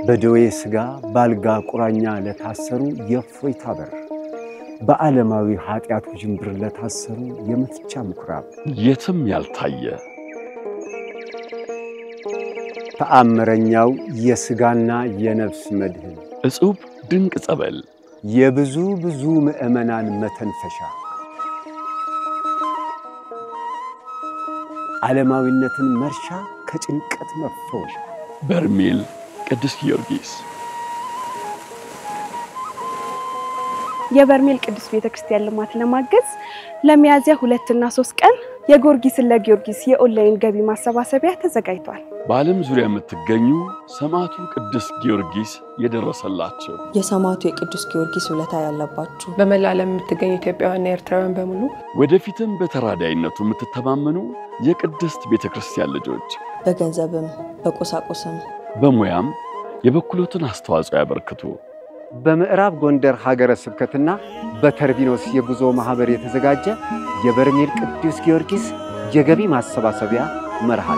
በደዌ ሥጋ ባልጋ ቁራኛ ለታሰሩ የእፎይታ በር በዓለማዊ ኃጢአት ውዥንብር ለታሰሩ የመፍቻ ምኩራብ የትም ያልታየ ተአምረኛው የሥጋና የነፍስ መድህን እጹብ ድንቅ ጸበል የብዙ ምእመናን መተንፈሻ ዓለማዊነትን መርሻ ከጭንቀት መፈወሻ በርሜል ቅዱስ ጊዮርጊስ የበርሜል ቅዱስ ቤተክርስቲያን ልማት ለማገዝ ለሚያዝያ 2 እና 3 ቀን የጊዮርጊስን ለጊዮርጊስ የኦንላይን ገቢ ማሰባሰቢያ ተዘጋጅቷል። በዓለም ዙሪያ የምትገኙ ሰማዕቱ ቅዱስ ጊዮርጊስ የደረሰላቸው የሰማዕቱ የቅዱስ ጊዮርጊስ ውለታ ያለባችሁ በመላው ዓለም የምትገኙ ኢትዮጵያውያንና ኤርትራውያን በሙሉ ወደፊትም በተራዳይነቱ የምትተማመኑ የቅድስት ቤተክርስቲያን ልጆች በገንዘብም በቁሳቁስም በሙያም የበኩሎትን አስተዋጽኦ ያበርክቱ። በምዕራብ ጎንደር ሀገረ ስብከትና በተርቢኖስ የጉዞ ማህበር የተዘጋጀ የበርሜል ቅዱስ ጊዮርጊስ የገቢ ማሰባሰቢያ መርሃ